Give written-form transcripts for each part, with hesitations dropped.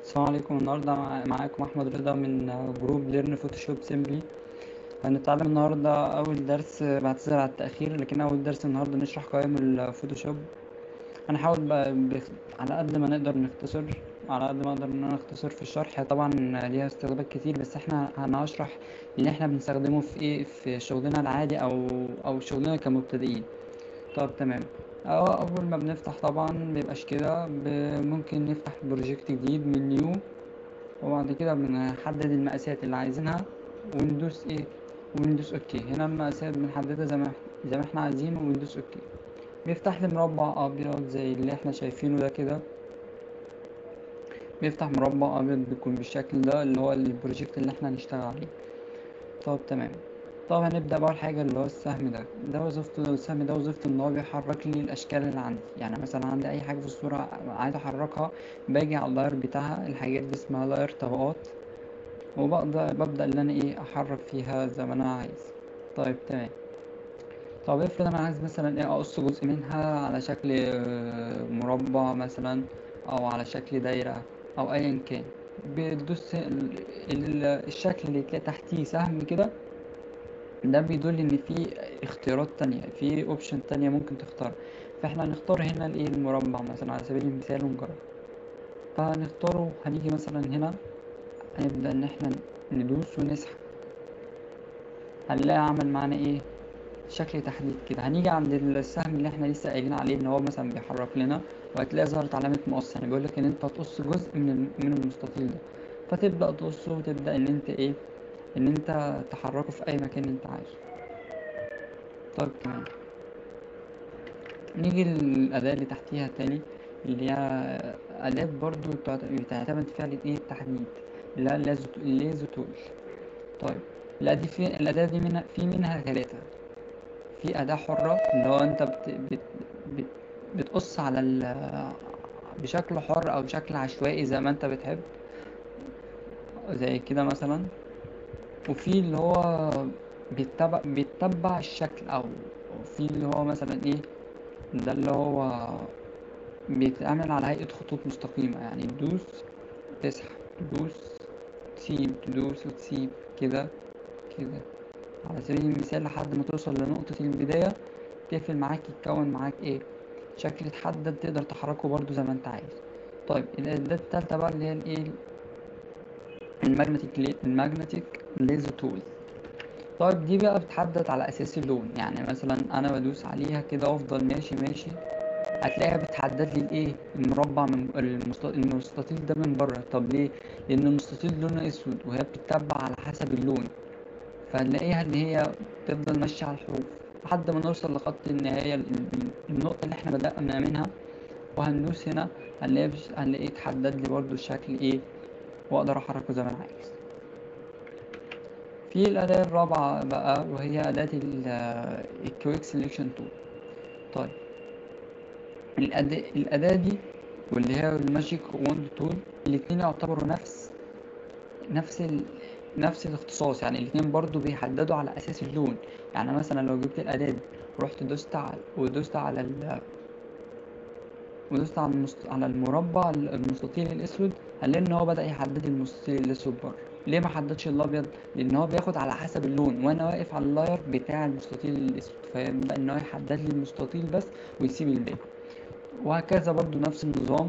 السلام عليكم. النهارده معاكم احمد رضا من جروب ليرن فوتوشوب سيمبلي. هنتعلم النهارده اول درس. بعتذر على التاخير، لكن اول درس النهارده نشرح قوائم الفوتوشوب. هنحاول بقى على قد ما نقدر نختصر، على قد ما اقدر ان انا اختصر في الشرح. طبعا ليها استخدامات كتير، بس احنا هنشرح اللي احنا بنستخدمه في ايه في شغلنا العادي او شغلنا كمبتدئين. طب تمام. اول ما بنفتح طبعا مبيبقاش كده، ممكن نفتح بروجكت جديد من نيو، وبعد كده بنحدد المقاسات اللي عايزينها وندوس ايه، وندوس اوكي. هنا المقاسات بنحددها زي ما احنا عايزين وندوس اوكي. بيفتح لي مربع ابيض زي اللي احنا شايفينه ده كده. بيفتح مربع ابيض بيكون بالشكل ده اللي هو البروجكت اللي احنا هنشتغل عليه. طب تمام. طب هنبدأ بأول حاجة اللي هو السهم ده وظيفته. السهم ده وظيفته إن هو بيحرك لي الأشكال اللي عندي. يعني مثلا عندي أي حاجة في الصورة عايز أحركها، باجي على اللاير بتاعها. الحاجات دي اسمها لاير طبقات، ببدأ إن أنا إيه أحرك فيها زي ما أنا عايز. طيب تمام. طب افرض أنا عايز مثلا إيه أقص جزء منها على شكل مربع مثلا، أو على شكل دايرة، أو أيا كان. بتدوس الشكل اللي تلاقي تحتيه سهم كده، ده بيدل إن في اختيارات تانية، في أوبشن تانية ممكن تختار. فاحنا هنختار هنا الإيه المربع مثلا على سبيل المثال ونجرب. فهنختاره، هنيجي مثلا هنا، هنبدأ إن احنا ندوس ونسحب. هنلاقي عمل معانا ايه، شكل تحديد كده. هنيجي عند السهم اللي احنا لسه قايلين عليه ان هو مثلا بيحرك لنا، وهتلاقي ظهرت علامة مقص، يعني بيقولك ان انت هتقص جزء من المستطيل ده. فتبدأ تقصه، وتبدأ ان انت ايه، ان انت تحركه في اي مكان انت عايزه. طيب تمام. نيجي للأداة اللي تحتيها تاني، اللي هي أداة برضو بتعتمد فيها الايه التحديد، اللي هي الليزو تول. طيب الأداة دي منها ثلاثة. في أداة حرة اللي هو أنت بت بتقص على بشكل حر أو بشكل عشوائي زي ما أنت بتحب، زي كده مثلا. وفي اللي هو بيتبع الشكل، أو في اللي هو مثلا إيه، ده اللي هو بيتعمل على هيئة خطوط مستقيمة. يعني تدوس تسحب، تدوس تسيب، تدوس وتسيب كده كده، على سبيل المثال لحد ما توصل لنقطة البداية. تقفل معاك، يتكون معاك ايه، شكل اتحدد تقدر تحركه برضو زي ما انت عايز. طيب الأداة التالتة بقى اللي هي الايه، الماجنتيك ليزو تول. طيب دي بقى بتحدد على أساس اللون. يعني مثلا أنا بدوس عليها كده وأفضل ماشي ماشي، هتلاقيها بتحدد لي الايه المربع من المستطيل ده من بره. طب ليه؟ لأن المستطيل لونه أسود، وهي بتتبع على حسب اللون. فهنلاقيها إن هي تفضل ماشية على الحروف لحد ما نوصل لخط النهاية، النقطة اللي احنا بدأنا منها. وهندوس هنا، هنلاقيه اتحدد لي برضو الشكل ايه، واقدر احركه زي ما انا عايز. في الأداة الرابعة بقى، وهي أداة الكويك سيلكشن تول. طيب الأداة دي واللي هي الماجيك ووند تول، الاتنين يعتبروا نفس ال... نفس الاختصاص. يعني الاتنين برضو بيحددوا على أساس اللون. يعني مثلا لو جبت الأداة دي ورحت على المربع المستطيل الاسود، هنلاقي ان هو بدأ يحدد المستطيل الاسود بره. ليه ما حددش الابيض؟ لان هو بياخد على حسب اللون، وانا واقف على اللاير بتاع المستطيل الاسود، فيبدأ ان هو يحدد لي المستطيل بس ويسيب الباقي. وهكذا برضو نفس النظام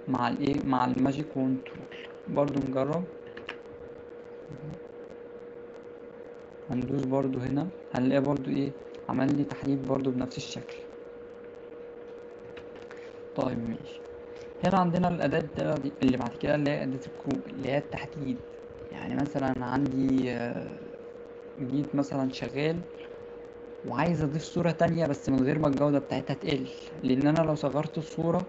مع الايه، مع الماجيك وون تول. برضو نجرب. هندوس برضو هنا، هنلاقي برضو ايه، عمل لي تحديد برضو بنفس الشكل. طيب ماشي. هنا عندنا الأداة اللي بعد كده اللي هي أداة الكروب، اللي هي التحديد. يعني مثلا عندي جيت مثلا شغال وعايز أضيف صورة تانية، بس من غير ما الجودة بتاعتها تقل، لأن أنا لو صغرت الصورة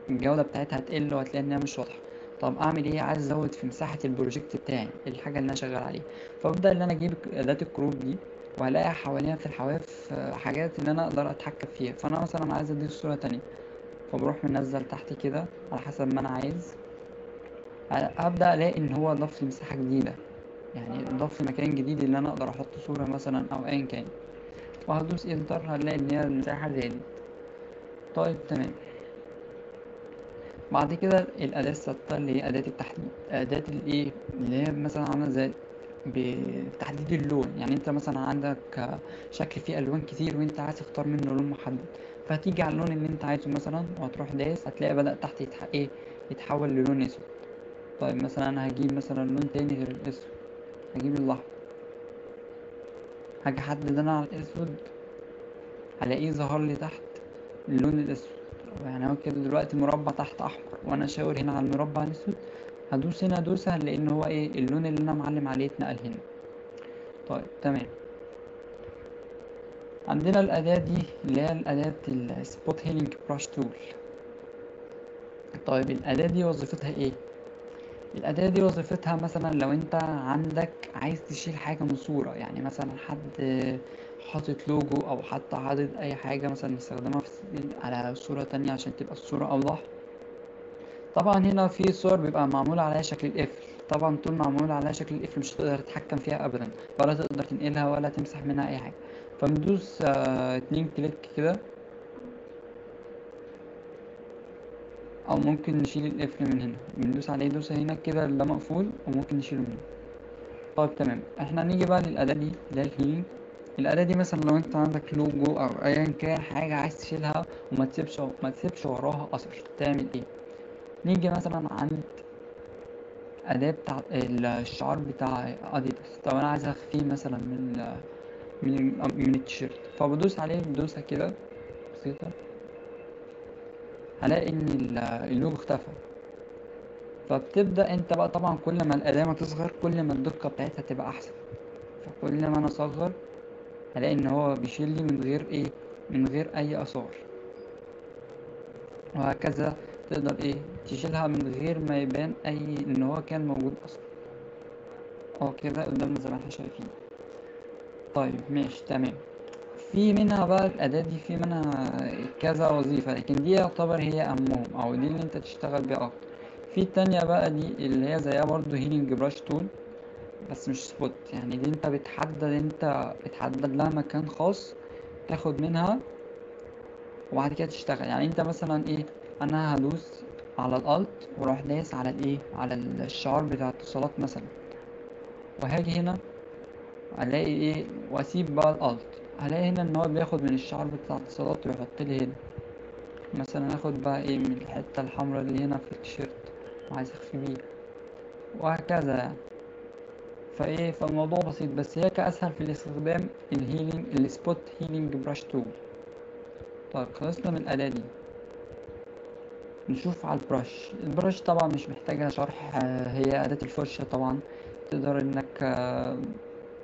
الجودة بتاعتها هتقل وهتلاقي إنها مش واضحة. طب أعمل إيه؟ عايز أزود في مساحة البروجكت بتاعي، الحاجة اللي أنا شغال عليها. فببدأ إن أنا أجيب أداة الكروب دي، وهلاقي حواليها في الحواف حاجات إن أنا أقدر أتحكم فيها. فأنا مثلا عايز أضيف صورة تانية، فبروح منزل تحت كده على حسب ما أنا عايز. هبدأ ألاقي إن هو ضاف لي مساحة جديدة، يعني ضاف لي مكان جديد اللي أنا أقدر أحط صورة مثلا أو أيا كان. وهدوس إنتر، هنلاقي إن هي المساحة زادت. طيب تمام. بعد كده الأداة الثابتة اللي هي أداة التحديد، أداة الإيه اللي هي مثلا عاملة زي بتحديد اللون. يعني أنت مثلا عندك شكل فيه ألوان كتير وأنت عايز تختار منه لون محدد، فهتيجي على اللون اللي أنت عايزه مثلا وهتروح دايس، هتلاقي بدأ تحت يتحول للون أسود. طيب مثلا أنا هجيب مثلا لون تاني غير الأسود، هجيب الأحمر، هاجي أحدد أنا على الأسود، هلاقيه ظهر لي تحت اللون الأسود. يعني هو كده دلوقتي مربع تحت أحمر وأنا شاور هنا على المربع الأسود، هدوس هنا دوسة هنلاقي إن هو اللون اللي أنا معلم عليه اتنقل هنا. طيب تمام. عندنا الأداة دي اللي هي الأداة السبوت هيلينج براش تول. طيب الأداة دي وظيفتها إيه؟ الأداة دي وظيفتها مثلا لو أنت عندك عايز تشيل حاجة من صورة، يعني مثلا حد حاطط لوجو أو حتى حاطط أي حاجة مثلا يستخدمها على صورة تانية عشان تبقى الصورة أوضح. طبعا هنا في صور بيبقى معمول عليها شكل القفل، طبعا طول معمول عليها شكل القفل مش هتقدر تتحكم فيها ابدا، ولا تقدر تنقلها ولا تمسح منها اي حاجه. فبندوس 2 كليك كده، او ممكن نشيل القفل من هنا، بندوس عليه دوسه هنا كده ده مقفول وممكن نشيله منه. طيب تمام. احنا نيجي بقى للاداه دي اللي هي الهيلينج. الاداه دي مثلا لو انت عندك لوجو او ايا كان حاجه عايز تشيلها وما تسيبش وراها اثر، تعمل ايه؟ نيجي مثلا عند أداة بتاع الشعار بتاع أديداس. طب أنا عايز أخفيه مثلا من التيشيرت، فبدوس عليه بدوسة كده بسيطة، هلاقي إن اللوجو اختفى. فبتبدأ أنت بقى طبعا كل ما الأداة ما تصغر كل ما الدقة بتاعتها تبقى أحسن، فكل ما أنا أصغر هلاقي إن هو بيشيل لي من غير أي آثار، وهكذا تقدر تشيلها من غير ما يبان إن هو كان موجود أصلا. اه كده قدامنا زي ما احنا شايفين. طيب ماشي تمام. في منها بقى الأداة دي في منها كذا وظيفة، لكن دي يعتبر هي أهمهم أو دي اللي أنت تشتغل بيها أكتر. في التانية بقى دي اللي هي زيها برضو هيلينج براش تول، بس مش سبوت. يعني دي أنت بتحدد لها مكان خاص تاخد منها وبعد كده تشتغل. يعني أنت مثلا أنا هدوس على الألت وأروح دايس على الشعار بتاع اتصالات مثلا، وهاجي هنا الاقي واسيب بقى الالت، هلاقي هنا ان هو بياخد من الشعر بتاع الاتصالات ويحط لي هنا. مثلا اخد بقى من الحته الحمراء اللي هنا في التيشيرت وعايز اخفي بيه، وهكذا يعني. فالموضوع بسيط، بس هي كاسهل في الاستخدام الهيلينج السبوت هيلينج براش تول. طيب خلصنا من الاداه دي، نشوف على البرش طبعا مش محتاجة شرح. هي أداة الفرشة طبعا، تقدر انك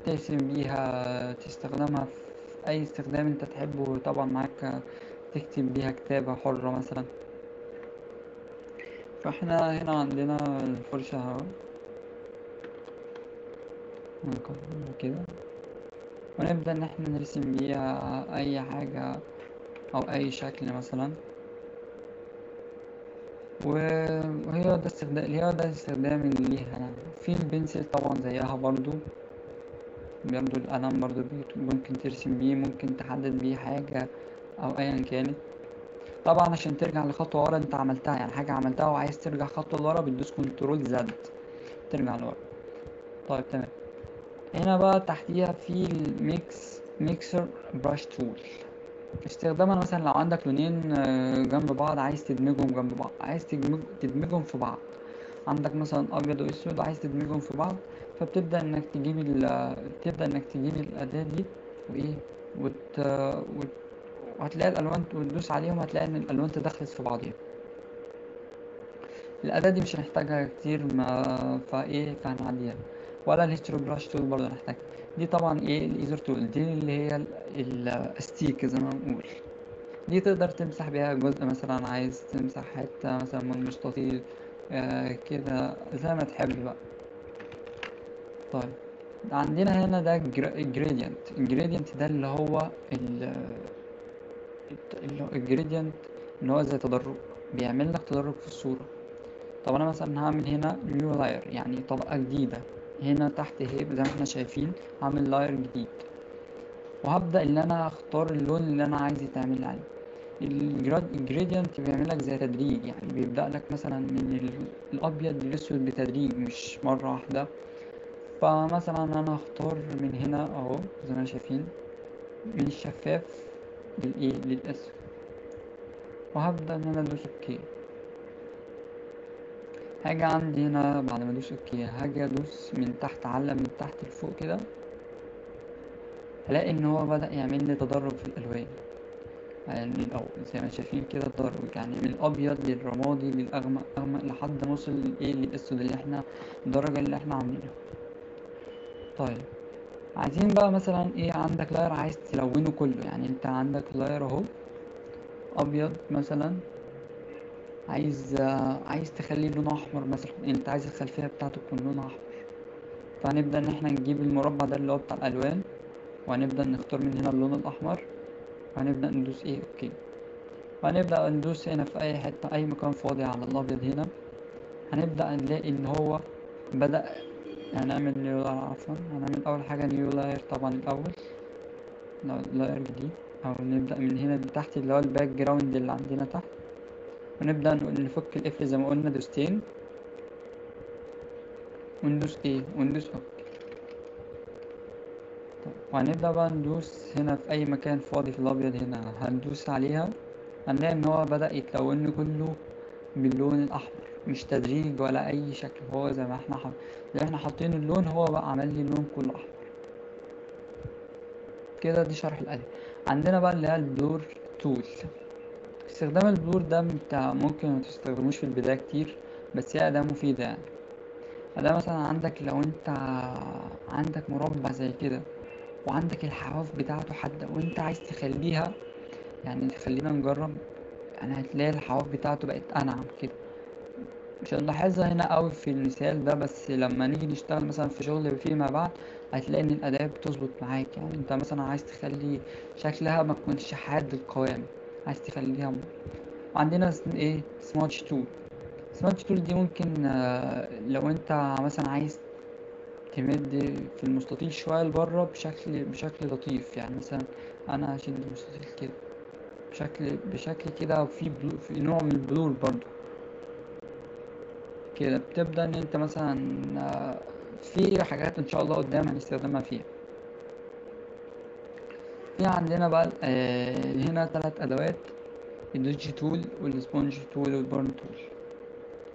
ترسم بيها، تستخدمها في اي استخدام انت تحبه. طبعا معاك تكتب بيها كتابة حرة مثلا. فاحنا هنا عندنا الفرشة اهو، نكبرها كده ونبدأ ان احنا نرسم بيها اي حاجة او اي شكل مثلا. وهي ده الاستخدام اللي ليها يعني. في البنسل طبعا زيها برضو القلم برضو ممكن ترسم بيه، ممكن تحدد بيه حاجة أو أيا كانت. طبعا عشان ترجع لخطوة ورا انت عملتها، يعني حاجة عملتها وعايز ترجع خطوة لورا بتدوس كنترول زد ترجع لورا. طيب تمام. هنا بقى تحتيها في ميكسر براش تول. استخدامها مثلا لو عندك لونين جنب بعض عايز تدمجهم جنب بعض، عايز تدمجهم في بعض. عندك مثلا ابيض واسود عايز تدمجهم في بعض، فبتبدأ انك تبدأ انك تجيب الأداة دي وايه وت... وت... وهتلاقي الألوان وتدوس عليهم هتلاقي ان الألوان تدخلت في بعضيها. الأداة دي مش هنحتاجها كتير، ما فهنعديها. ولا الهيستوري براش تول برضه هنحتاجها. دي طبعا الايزر تول دي اللي هي الاستيك زي ما بنقول. دي تقدر تمسح بيها جزء، مثلا عايز تمسح حتة مثلا من مستطيل كده زي ما تحب بقى. طيب عندنا هنا ده الجريدينت ده اللي هو الجريدينت اللي هو زي تدرج، بيعمل لك تدرج في الصورة. طب انا مثلا هعمل هنا نيو لاير يعني طبقة جديدة هنا تحت هيب زي ما احنا شايفين، هعمل لاير جديد وهبدأ ان انا اختار اللون اللي انا عايز يتعمل عليه. الجريدينت بيعمل لك زي تدريج، يعني بيبدأ لك مثلا من الأبيض للأسود بتدريج مش مرة واحدة. فمثلا أنا هختار من هنا أهو زي ما شايفين من الشفاف للأسود، وهبدأ إن أنا أدوس أوكي. هاجي عندي هنا بعد ما أدوس أوكي هاجي أدوس من تحت، علم من تحت لفوق كده، هلاقي إن هو بدأ يعمل لي تدرج في الألوان. يعني الأول زي ما شايفين كده تدرج، يعني من الأبيض للرمادي للأغمق أغمق لحد ما وصل للأسود اللي احنا الدرجة اللي احنا عاملينها. طيب عايزين بقى مثلا عندك لاير عايز تلونه كله، يعني انت عندك لاير اهو أبيض مثلا، عايز تخليه لونه أحمر مثلا، انت عايز الخلفية بتاعته تكون لونها أحمر. فهنبدأ إن احنا نجيب المربع ده اللي هو بتاع الألوان، وهنبدأ نختار من هنا اللون الأحمر، وهنبدأ ندوس اوكي. وهنبدأ ندوس هنا في أي حتة أي مكان فاضي على الأبيض هنا، هنبدأ نلاقي إن هو بدأ. هنعمل نيو لاير، عفوا هنعمل أول حاجة نيو لاير طبعا الأول، لاير جديد، أو نبدأ من هنا لتحت اللي هو الباك جراوند اللي عندنا تحت، ونبدأ نفك القفل زي ما قلنا دوستين، وندوس وندوس اوكي. وهنبدأ بقى ندوس هنا في أي مكان فاضي في الأبيض هنا هندوس عليها، هنلاقي إن هو بدأ يتلون كله باللون الأحمر، مش تدريج ولا أي شكل، هو زي ما احنا حاطين اللون هو بقى عمل لي اللون كله أحمر كده. دي شرح الأداة. عندنا بقى اللي هي البلور تول. استخدام البلور ده انت ممكن متستخدموش في البداية كتير، بس هي أداة مفيدة يعني. أداة مثلا عندك لو انت عندك مربع زي كده وعندك الحواف بتاعته حادة وانت عايز تخليها، يعني خلينا نجرب، يعني هتلاقي الحواف بتاعته بقت أنعم كده. مش هنلاحظها هنا قوي في المثال ده، بس لما نيجي نشتغل مثلا في شغل فيما بعد هتلاقي ان الأداة بتظبط معاك. يعني انت مثلا عايز تخلي شكلها ما تكونش حاد القوام، عايز تخليها وعندنا سمارت تول. سمارت تول دي ممكن لو انت مثلا عايز تمد في المستطيل شوية لبره بشكل لطيف، يعني مثلا انا هشد المستطيل كده بشكل كده في نوع من البلور برضو كده. بتبدأ ان انت مثلا في حاجات ان شاء الله قدام هنستخدمها فيها. في عندنا بقى هنا 3 ادوات: الدوج تول والسبونج تول والبورن تول.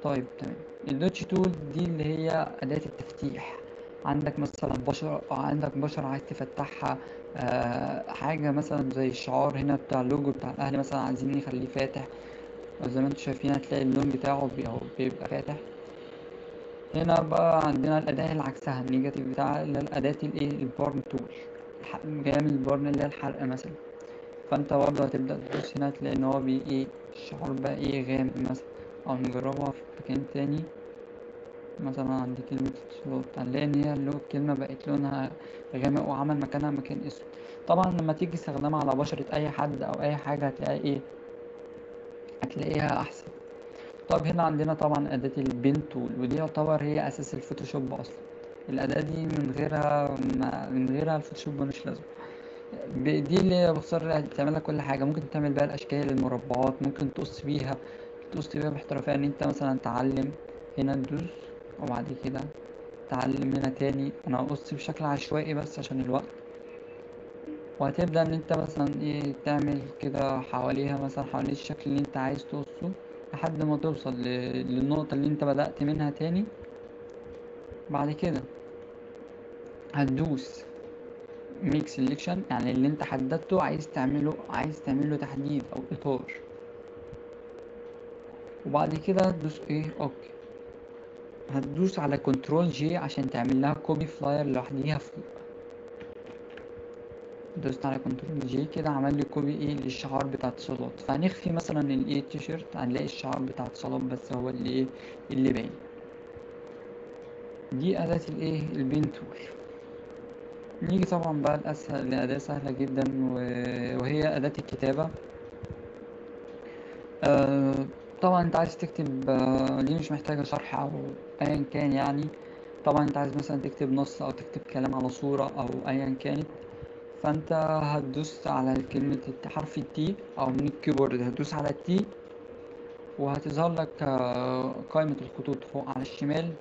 طيب تمام. الدوج تول دي اللي هي اداة التفتيح. عندك مثلا بشر عايز تفتحها، حاجة مثلا زي الشعار هنا بتاع اللوجو بتاع الاهلي مثلا عايزين نخليه فاتح، وزي ما انتم شايفين هتلاقي اللون بتاعه بيبقى فاتح. هنا بقى عندنا الأداة اللي عكسها النيجاتيف بتاع اللي هي الأداة البارن تول، جاية من البارن اللي هي الحرق مثلا. فانت برضه هتبدأ تدوس هنا تلاقي ان هو الشعور بقى غامق مثلا. او نجربها في مكان تاني، مثلا عند كلمة سلوت هنلاقي ان هي الكلمة بقت لونها غامق وعمل مكانها مكان اسود. طبعا لما تيجي تستخدمها على بشرة اي حد او اي حاجة هتلاقيها احسن. طب هنا عندنا طبعا أداة البين تول، ودي يعتبر هي أساس الفوتوشوب أصلا. الأداة دي من غيرها الفوتوشوب ملوش لازمة. دي اللي هي باختصار تعمل لك كل حاجة، ممكن تعمل بيها الأشكال المربعات، ممكن تقص بيها باحترافية. إن أنت مثلا تعلم هنا تدوس، وبعد كده تعلم هنا تاني. أنا هقص بشكل عشوائي بس عشان الوقت. وهتبدأ إن أنت مثلا تعمل كده حواليها، مثلا حوالين الشكل اللي أنت عايز تقصه لحد ما توصل للنقطة اللي أنت بدأت منها تاني. بعد كده هتدوس ميك سيلكشن، يعني اللي انت حددته عايز تعمله تحديد او اطار. وبعد كده هتدوس اوكي. هتدوس على كنترول جي عشان تعمل لها كوبي فلاير لوحديها فوق. دوست على كنترول جي كده عمل لي كوبي للشعار بتاع اتصالات. فهنخفي مثلا التيشيرت، هنلاقي الشعار بتاع اتصالات بس هو اللي باين. دي اداة البين تول. نيجي طبعا بقى لأداة سهلة جدا وهي أداة الكتابة. آه، طبعا انت عايز تكتب، دي مش محتاجة شرح او ايا كان يعني. طبعا انت عايز مثلا تكتب نص او تكتب كلام على صورة او ايا كانت، فانت هتدوس على كلمة حرف التي او من الكيبورد هتدوس على التي، وهتظهر لك قائمة الخطوط فوق على الشمال،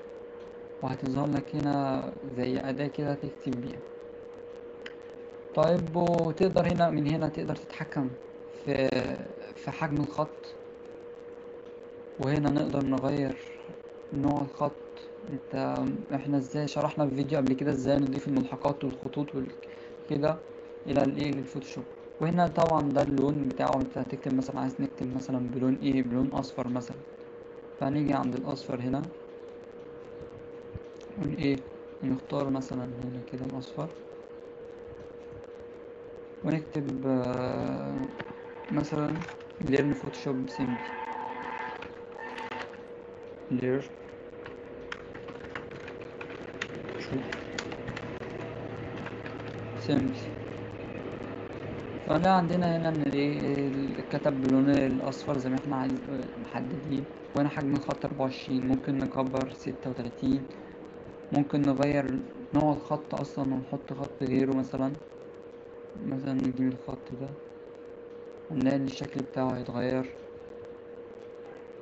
وهتظهر لك هنا زي أداة كده تكتب بيها. طيب وتقدر هنا من هنا تقدر تتحكم في حجم الخط، وهنا نقدر نغير نوع الخط. احنا ازاي شرحنا في فيديو قبل كده ازاي نضيف الملحقات والخطوط كده الى للفوتوشوب. وهنا طبعا ده اللون بتاعه، انت هتكتب مثلا عايز نكتب مثلا بلون ايه، بلون اصفر مثلا، فهنيجي عند الاصفر هنا نقول ايه، نختار مثلا هنا كده الاصفر، ونكتب مثلا learn photoshop simply learn simply. فده عندنا هنا ان ايه كتب باللون الاصفر زي ما احنا عايز محددين. وهنا حجم الخط 24، ممكن نكبر 36، ممكن نغير نوع الخط اصلا ونحط خط غيره مثلا. نجيب الخط ده هنلاقي ان الشكل بتاعه هيتغير،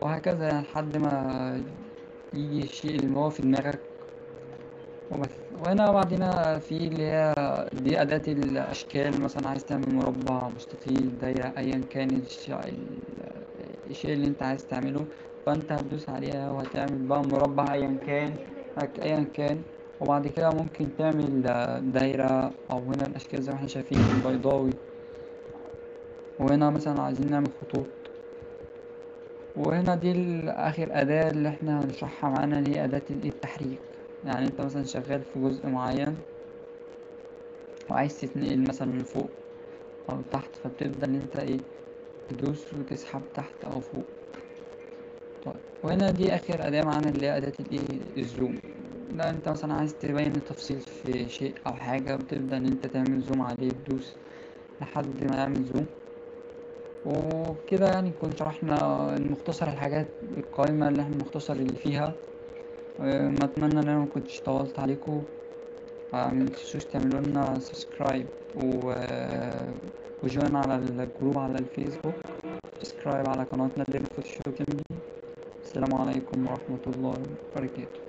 وهكذا يعني لحد ما يجي الشيء اللي هو في دماغك وبس. وهنا بعدين في اللي هي دي أداة الأشكال، مثلا عايز تعمل مربع، مستطيل، دايرة، أيا كان الشيء اللي أنت عايز تعمله، فأنت هتدوس عليها وهتعمل بقى مربع أيا كان أيا كان. وبعد كده ممكن تعمل دايرة، أو هنا الأشكال زي ما احنا شايفين البيضاوي. وهنا مثلا عايزين نعمل خطوط. وهنا دي آخر أداة اللي احنا هنشرحها معانا، اللي هي أداة التحريك. يعني انت مثلا شغال في جزء معين وعايز تتنقل مثلا من فوق أو تحت، فبتبدأ إن أنت إيه تدوس وتسحب تحت أو فوق. طيب وهنا دي آخر أداة معانا اللي هي أداة الإيه الزوم. لا أنت مثلا عايز تبين التفصيل في شيء أو حاجة، بتبدأ إن أنت تعمل زوم عليه، تدوس لحد ما يعمل زوم. وبكده يعني كنت شرحنا مختصر الحاجات، القائمة اللي احنا مختصر اللي فيها. ما أتمنى إن أنا مكنتش طولت عليكم. متنسوش تعملوا لنا سبسكرايب وجوين على الجروب على الفيسبوك، سبسكرايب على قناتنا ليرن فوتوشوب. السلام عليكم ورحمة الله وبركاته.